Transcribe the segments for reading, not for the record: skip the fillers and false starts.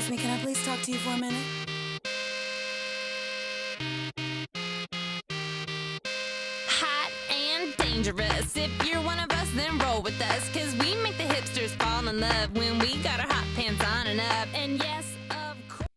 Excuse me, can I please talk to you for a minute? Hot and dangerous. If you're one of us, then roll with us. Cause we make the hipsters fall in love when we got our hot pants on and up. And yes, of course.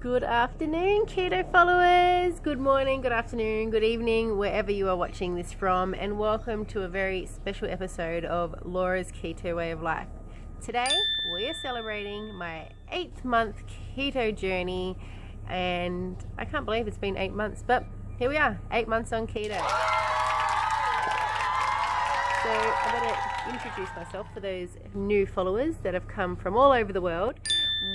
Good afternoon, keto followers. Good morning, good afternoon, good evening, wherever you are watching this from, and welcome to a very special episode of Laura's Keto Way of Life. Today, we are celebrating my 8th month keto journey, and I can't believe it's been 8 months, but here we are, 8 months on keto. So I better introduce myself for those new followers that have come from all over the world.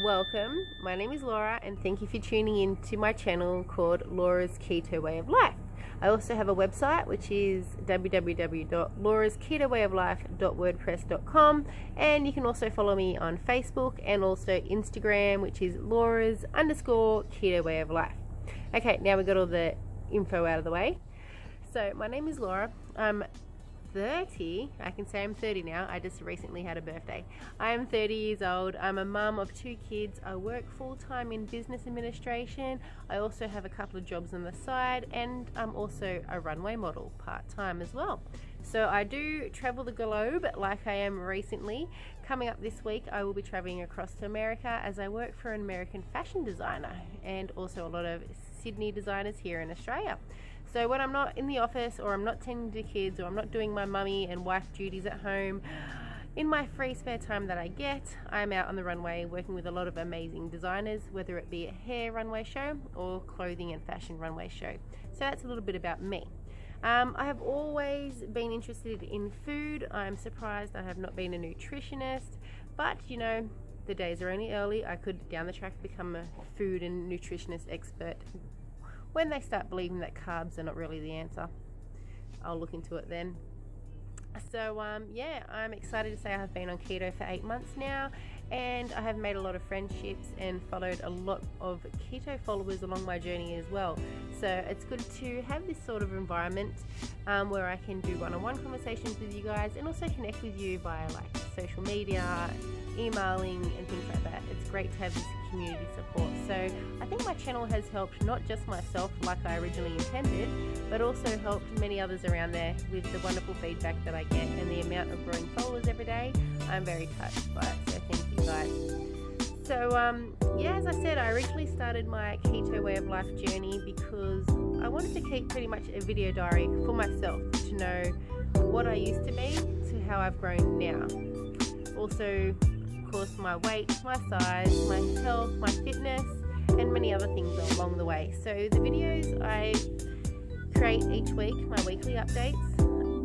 Welcome, my name is Laura, and thank you for tuning in to my channel called Laura's Keto Way of Life. I also have a website which is www.laurasketowayoflife.wordpress.com, and you can also follow me on Facebook and also Instagram, which is Laura's_Keto Way of Life. Okay, now we've got all the info out of the way. So my name is Laura. I'm 30. I can say I'm 30 now. I just recently had a birthday. I am 30 years old. I'm a mum of 2 kids. I work full-time in business administration. I also have a couple of jobs on the side, and I'm also a runway model part-time as well. So I do travel the globe like I am recently. Coming up this week, I will be traveling across to America as I work for an American fashion designer and also a lot of Sydney designers here in Australia. So when I'm not in the office, or I'm not tending to kids, or I'm not doing my mummy and wife duties at home, in my free spare time that I get, I'm out on the runway working with a lot of amazing designers, whether it be a hair runway show or clothing and fashion runway show. So that's a little bit about me. I have always been interested in food. I'm surprised I have not been a nutritionist, but you know, the days are only early. I could down the track become a food and nutritionist expert when they start believing that carbs are not really the answer. I'll look into it then. So yeah, I'm excited to say I've been on keto for 8 months now, and I have made a lot of friendships and followed a lot of keto followers along my journey as well. So it's good to have this sort of environment where I can do one-on-one conversations with you guys, and also connect with you via like social media, emailing and things like that. It's great to have this community support. So I think my channel has helped not just myself like I originally intended, but also helped many others around there with the wonderful feedback that I get and the amount of growing followers every day. I'm very touched by it, so thank you guys. So yeah, as I said, I originally started my keto way of life journey because I wanted to keep pretty much a video diary for myself to know what I used to be to how I've grown now. Also, of course, my weight, my size, my health, my fitness, and many other things along the way. So the videos I create each week, my weekly updates,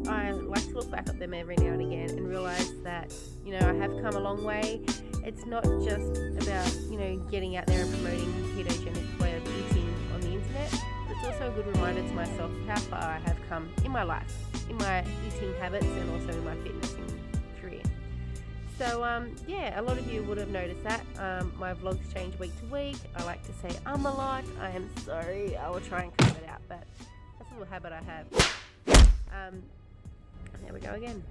I like to look back at them every now and again and realize that, you know, I have come a long way. It's not just about, you know, getting out there and promoting ketogenic way of eating on the internet, but it's also a good reminder to myself how far I have come in my life, in my eating habits, and also in my fitness and career. So yeah, a lot of you would have noticed that my vlogs change week to week. I like to say a lot. I am sorry. I will try and cut it out, but that's a little habit I have. There we go again.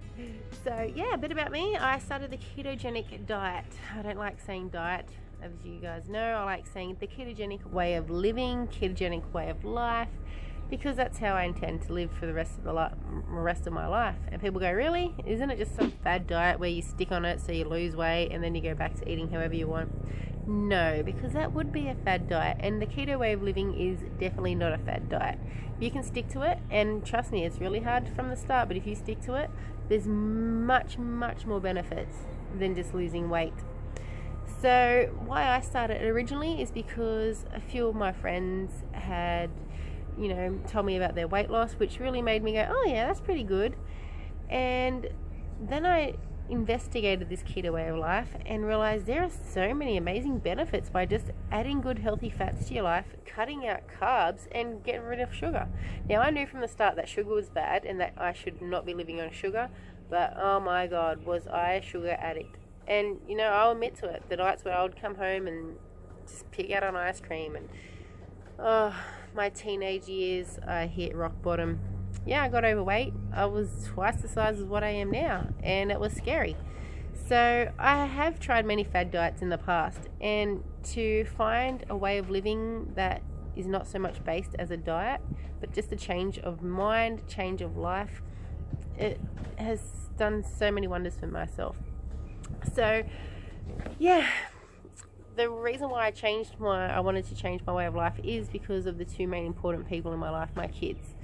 So yeah, a bit about me. I started the ketogenic diet. I don't like saying diet, as you guys know. I like saying the ketogenic way of living, ketogenic way of life, because that's how I intend to live for the rest of my life. And people go, really? Isn't it just some fad diet where you stick on it so you lose weight and then you go back to eating however you want? No, because that would be a fad diet, and the keto way of living is definitely not a fad diet. You can stick to it, and trust me, it's really hard from the start, but if you stick to it, there's much more benefits than just losing weight. So why I started originally is because a few of my friends had, you know, told me about their weight loss, which really made me go, oh yeah, that's pretty good. And then I investigated this keto way of life and realized there are so many amazing benefits by just adding good healthy fats to your life, cutting out carbs, and getting rid of sugar. Now, I knew from the start that sugar was bad and that I should not be living on sugar, but oh my god, was I a sugar addict. And, you know, I'll admit to it. The nights where I would come home and just pick out an ice cream. And, my teenage years, I hit rock bottom. Yeah, I got overweight. I was twice the size of what I am now. And it was scary. So I have tried many fad diets in the past. And to find a way of living that is not so much based as a diet, but just a change of mind, change of life, it has done so many wonders for myself. So, yeah, the reason why I wanted to change my way of life is because of the two main important people in my life, my kids.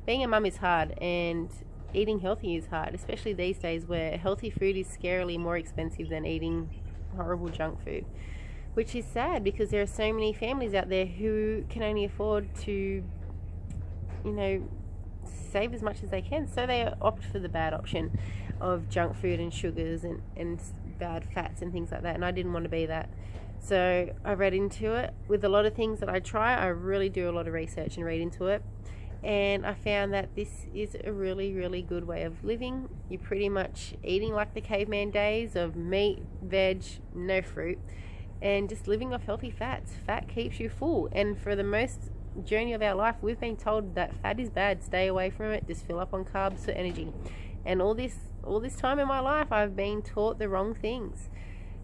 Being a mum is hard, and eating healthy is hard, especially these days where healthy food is scarily more expensive than eating horrible junk food, which is sad because there are so many families out there who can only afford to, you know, save as much as they can, so they opt for the bad option of junk food and sugars and bad fats and things like that, and I didn't want to be that. So I read into it. With a lot of things that I try, I really do a lot of research and read into it, and I found that this is a really, really good way of living. You're pretty much eating like the caveman days of meat, veg, no fruit, and just living off healthy fats. Fat keeps you full, and for the most journey of our life, we've been told that fat is bad, stay away from it, just fill up on carbs for energy. And all this time in my life, I've been taught the wrong things.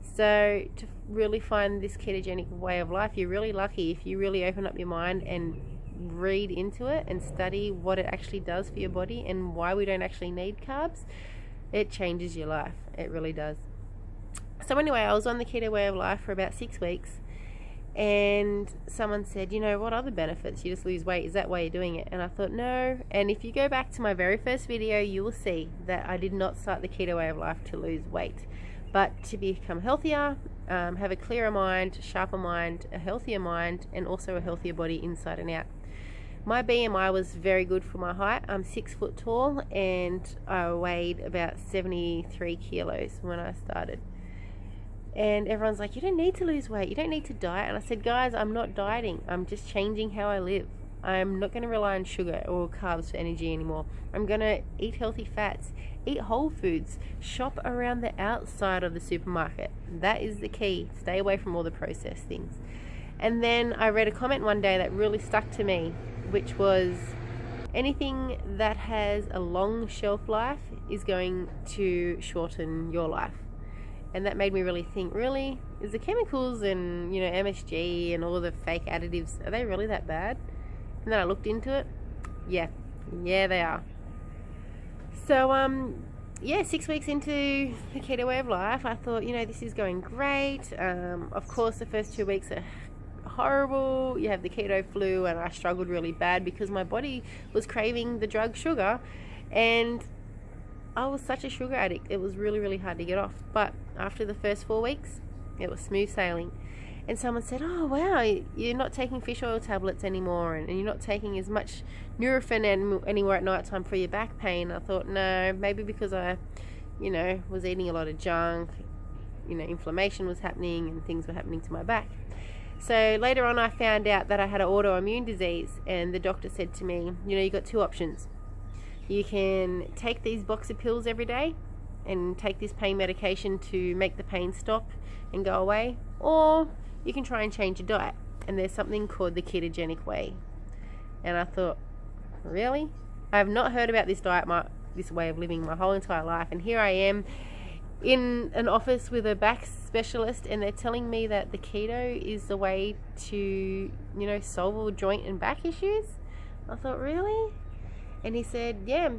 So to really find this ketogenic way of life, you're really lucky if you really open up your mind and read into it and study what it actually does for your body and why we don't actually need carbs. It changes your life. It really does. So anyway, I was on the keto way of life for about 6 weeks, and someone said, you know, what other benefits? You just lose weight. Is that why you're doing it? And I thought, no. And if you go back to my very first video, you will see that I did not start the keto way of life to lose weight, but to become healthier, have a clearer mind, sharper mind, a healthier mind, and also a healthier body inside and out. My BMI was very good for my height. I'm 6 foot tall, and I weighed about 73 kilos when I started. And everyone's like, you don't need to lose weight, you don't need to diet. And I said, guys, I'm not dieting, I'm just changing how I live. I'm not going to rely on sugar or carbs for energy anymore. I'm going to eat healthy fats, eat whole foods, shop around the outside of the supermarket. That is the key. Stay away from all the processed things. And then I read a comment one day that really stuck to me, which was, anything that has a long shelf life is going to shorten your life. And that made me really think, really? Is the chemicals and, you know, MSG and all the fake additives, are they really that bad? And then I looked into it. Yeah, they are. So, 6 weeks into the keto way of life, I thought, you know, this is going great. Of course, the first 2 weeks are horrible. You have the keto flu, and I struggled really bad because my body was craving the drug sugar, and I was such a sugar addict. It was really, really hard to get off. But after the first 4 weeks, it was smooth sailing. And someone said, oh, wow, you're not taking fish oil tablets anymore, and you're not taking as much Nurofen anymore at night time for your back pain. I thought, no, maybe because I, you know, was eating a lot of junk, you know, inflammation was happening and things were happening to my back. So later on, I found out that I had an autoimmune disease, and the doctor said to me, you know, you've got two options. You can take these box of pills every day and take this pain medication to make the pain stop and go away, or you can try and change your diet. And there's something called the ketogenic way. And I thought, really? I have not heard about this diet, this way of living my whole entire life, and here I am in an office with a back specialist, and they're telling me that the keto is the way to, you know, solve all joint and back issues. I thought, really? And he said, yeah,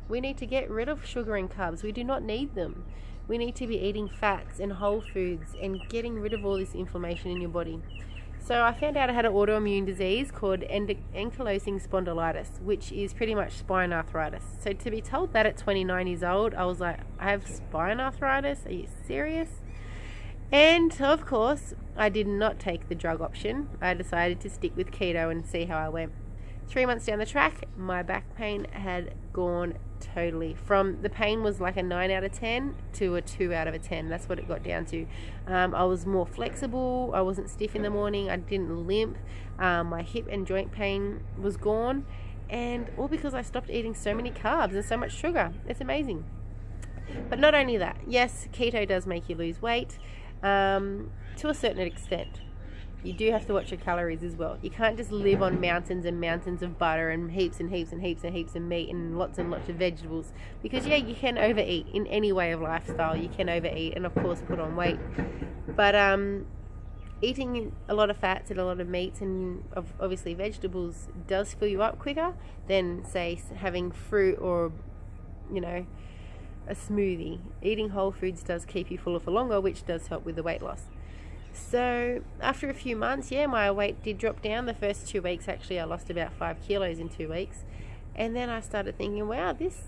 we need to get rid of sugar and carbs. We do not need them. We need to be eating fats and whole foods and getting rid of all this inflammation in your body. So I found out I had an autoimmune disease called ankylosing spondylitis, which is pretty much spine arthritis. So to be told that at 29 years old, I was like, I have spine arthritis? Are you serious? And of course, I did not take the drug option. I decided to stick with keto and see how I went. 3 months down the track, my back pain had gone totally. From the pain was like a 9 out of 10 to a 2 out of 10. That's what it got down to. I was more flexible. I wasn't stiff in the morning. I didn't limp. My hip and joint pain was gone. And all because I stopped eating so many carbs and so much sugar. It's amazing. But not only that, yes, keto does make you lose weight to a certain extent. You do have to watch your calories as well. You can't just live on mountains and mountains of butter and heaps and heaps and heaps and heaps of meat and lots of vegetables. Because yeah, you can overeat in any way of lifestyle. You can overeat and of course put on weight. But eating a lot of fats and a lot of meats and obviously vegetables does fill you up quicker than say having fruit or, you know, a smoothie. Eating whole foods does keep you fuller for longer, which does help with the weight loss. So after a few months, yeah, my weight did drop down. The first 2 weeks, actually, I lost about 5 kilos in 2 weeks. And then I started thinking, wow, this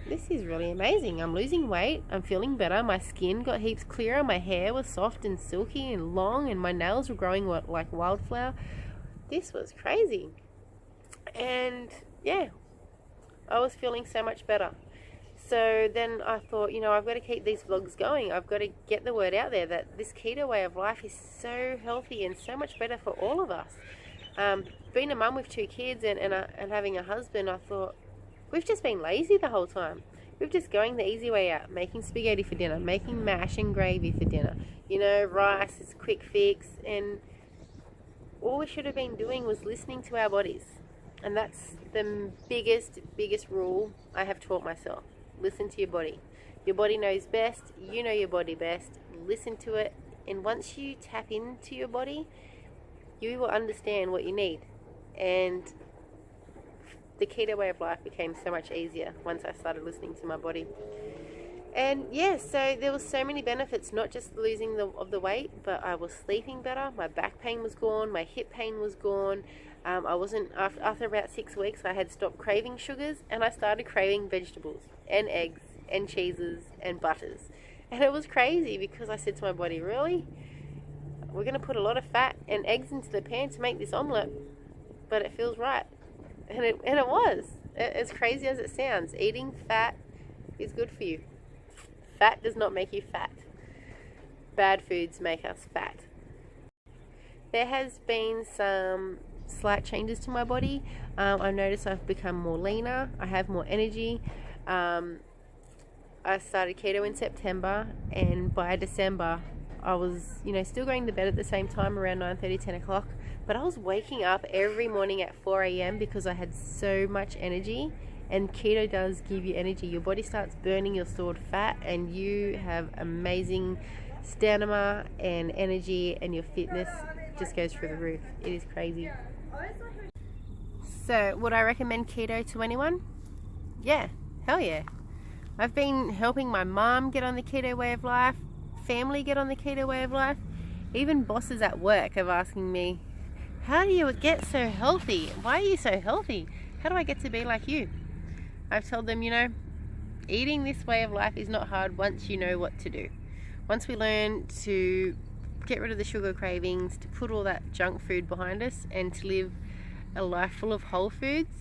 is really amazing. I'm losing weight. I'm feeling better. My skin got heaps clearer. My hair was soft and silky and long, and my nails were growing like wildflower. This was crazy. And yeah, I was feeling so much better. So then I thought, you know, I've got to keep these vlogs going. I've got to get the word out there that this keto way of life is so healthy and so much better for all of us. Being a mum with 2 kids and having a husband, I thought, we've just been lazy the whole time. We're just going the easy way out, making spaghetti for dinner, making mash and gravy for dinner. You know, rice is a quick fix. And all we should have been doing was listening to our bodies. And that's the biggest rule I have taught myself. Listen to your body. Your body knows best. You know your body best. Listen to it. And once you tap into your body, you will understand what you need. And the keto way of life became so much easier once I started listening to my body. And yeah, so there was so many benefits, not just losing the weight, but I was sleeping better. My back pain was gone. My hip pain was gone. I wasn't, after about 6 weeks, I had stopped craving sugars and I started craving vegetables and eggs and cheeses and butters. And it was crazy because I said to my body, really? We're going to put a lot of fat and eggs into the pan to make this omelette, but it feels right. And it was. As crazy as it sounds, eating fat is good for you. Fat does not make you fat. Bad foods make us fat. There has been some slight changes to my body. I've noticed I've become more leaner. I have more energy. I started keto in September, and by December I was, you know, still going to bed at the same time around 9:30, 10 o'clock, but I was waking up every morning at 4 a.m. because I had so much energy. And keto does give you energy. Your body starts burning your stored fat and you have amazing stamina and energy, and your fitness just goes through the roof. It is crazy. So would I recommend keto to anyone? Yeah, hell yeah. I've been helping my mom get on the keto way of life, family get on the keto way of life. Even bosses at work are asking me, how do you get so healthy? Why are you so healthy? How do I get to be like you? I've told them, you know, eating this way of life is not hard once you know what to do. Once we learn to get rid of the sugar cravings, to put all that junk food behind us and to live a life full of whole foods,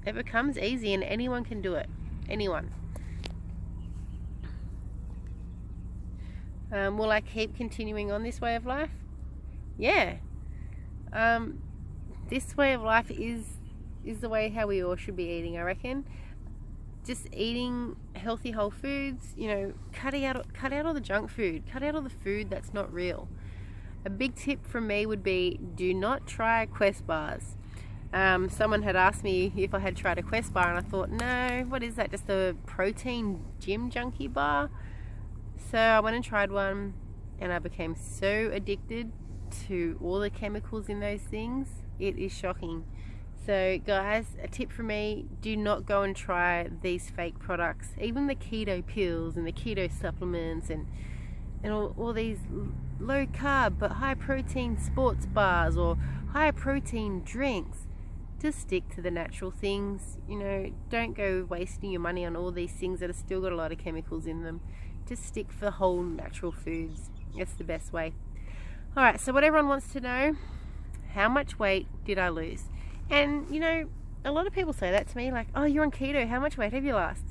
it becomes easy and anyone can do it. Anyone. Will I keep continuing on this way of life? Yeah. This way of life is the way how we all should be eating, I reckon. Just eating healthy whole foods, you know, cut out all the junk food, cut out all the food that's not real. A big tip from me would be, do not try Quest bars. Someone had asked me if I had tried a Quest bar, and I thought, no, what is that, just a protein gym junkie bar? So I went and tried one, and I became so addicted to all the chemicals in those things. It is shocking. So guys, a tip from me, do not go and try these fake products. Even the keto pills and the keto supplements and all these low carb but high protein sports bars or high protein drinks. Just stick to the natural things. You know, don't go wasting your money on all these things that have still got a lot of chemicals in them. Just stick for whole natural foods. It's the best way. Alright, so what everyone wants to know, how much weight did I lose? And, you know, a lot of people say that to me, like, oh, you're on keto, how much weight have you lost?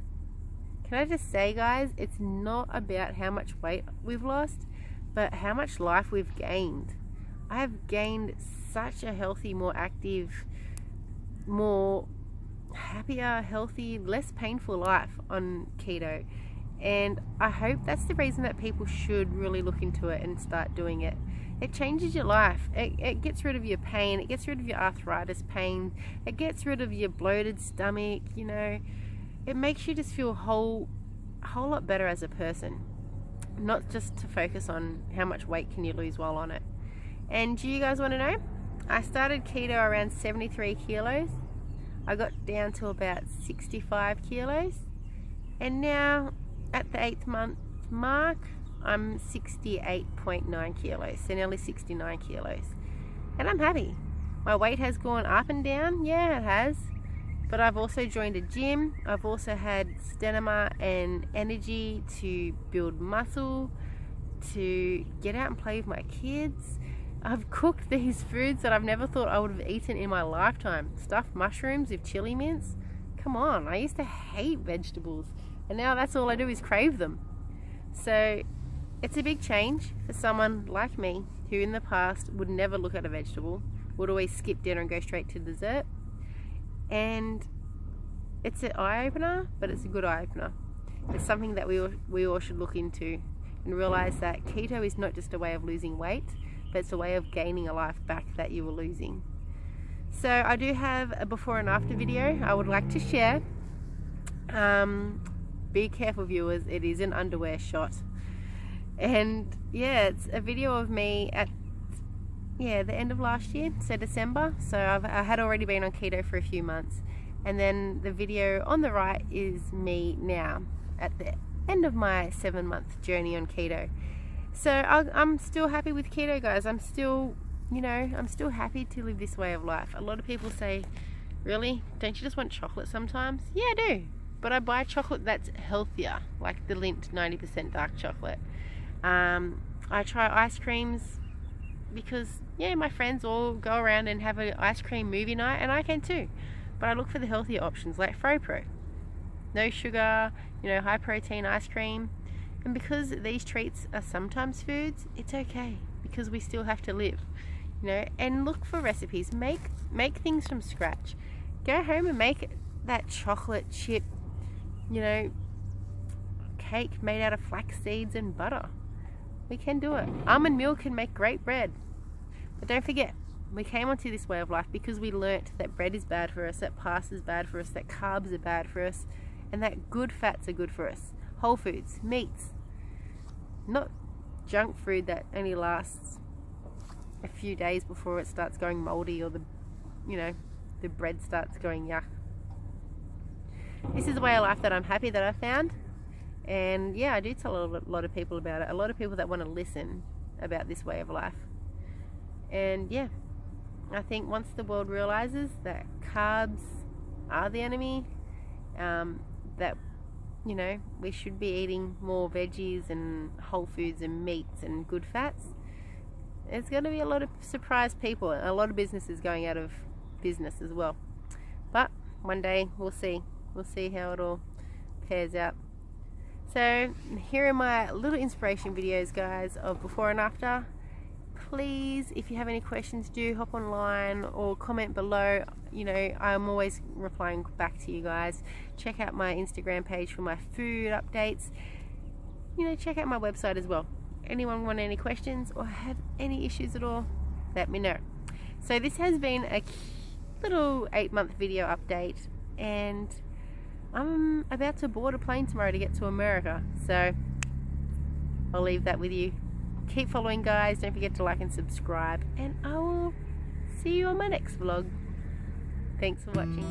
Can I just say, guys, it's not about how much weight we've lost, but how much life we've gained. I have gained such a healthy, more active, more happier, healthy, less painful life on keto. And I hope that's the reason that people should really look into it and start doing it. It changes your life. It gets rid of your pain. It gets rid of your arthritis pain. It gets rid of your bloated stomach, you know. It makes you just feel a whole lot better as a person. Not just to focus on how much weight can you lose while on it. And do you guys want to know? I started keto around 73 kilos. I got down to about 65 kilos. And now at the 8th month mark, I'm 68.9 kilos, so nearly 69 kilos. And I'm happy. My weight has gone up and down, yeah, it has. But I've also joined a gym. I've also had stamina and energy to build muscle, to get out and play with my kids. I've cooked these foods that I've never thought I would have eaten in my lifetime. Stuffed mushrooms with chili mince. Come on, I used to hate vegetables, and now that's all I do is crave them. So it's a big change for someone like me, who in the past would never look at a vegetable, would always skip dinner and go straight to dessert. And it's an eye-opener, but it's a good eye-opener. It's something that we all should look into and realize that keto is not just a way of losing weight, but it's a way of gaining a life back that you were losing. So I do have a before and after video I would like to share. Be careful, viewers, it is an underwear shot. And yeah, it's a video of me at the end of last year, so December. So I had already been on keto for a few months, and then the video on the right is me now at the end of my 7-month journey on keto. So I'm still happy with keto, guys. I'm still happy to live this way of life. A lot of people say, really, don't you just want chocolate sometimes? Yeah, I do, but I buy chocolate that's healthier, like the Lindt 90% dark chocolate. I try ice creams because my friends all go around and have an ice cream movie night, and I can too, but I look for the healthier options like FroPro, no sugar, high protein ice cream. And because these treats are sometimes foods, it's okay, because we still have to live, and look for recipes. Make things from scratch. Go home and make that chocolate chip cake made out of flax seeds and butter. We can do it. Almond milk can make great bread. But don't forget, we came onto this way of life because we learnt that bread is bad for us, that pasta is bad for us, that carbs are bad for us, and that good fats are good for us. Whole foods, meats, not junk food that only lasts a few days before it starts going moldy, or the bread starts going yuck. This is a way of life that I'm happy that I found. And yeah, I do tell a lot of people about it. A lot of people that want to listen about this way of life. And yeah, I think once the world realizes that carbs are the enemy, that we should be eating more veggies and whole foods and meats and good fats, there's going to be a lot of surprised people, and a lot of businesses going out of business as well. But one day we'll see how it all pairs out. So here are my little inspiration videos, guys, of before and after. Please, if you have any questions, do hop online or comment below. I'm always replying back to you guys. Check out my Instagram page for my food updates. Check out my website as well. Anyone want any questions or have any issues at all, let me know. So this has been a little 8-month video update, and I'm about to board a plane tomorrow to get to America, so I'll leave that with you. Keep following, guys. Don't forget to like and subscribe, and I will see you on my next vlog. Thanks for watching.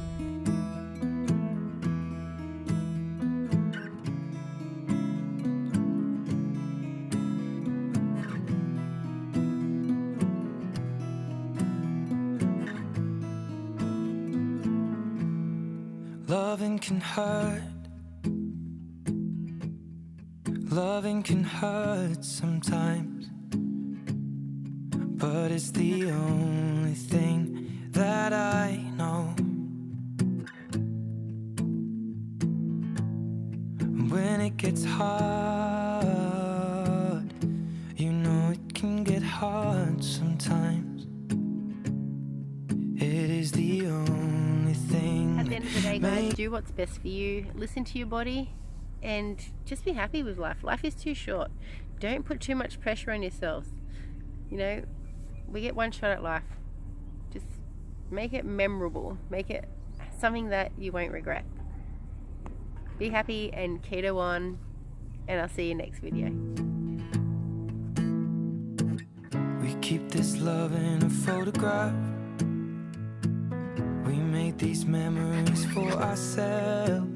Loving can hurt. Loving can hurt sometimes, but it's the only thing that I know. When it gets hard, it can get hard sometimes. It is the only thing. At the end of the day, guys, do what's best for you. Listen to your body and just be happy with life. Life is too short. Don't put too much pressure on yourselves. You know, we get one shot at life. Just make it memorable. Make it something that you won't regret. Be happy and keto on, and I'll see you next video. We keep this love in a photograph. We made these memories for ourselves.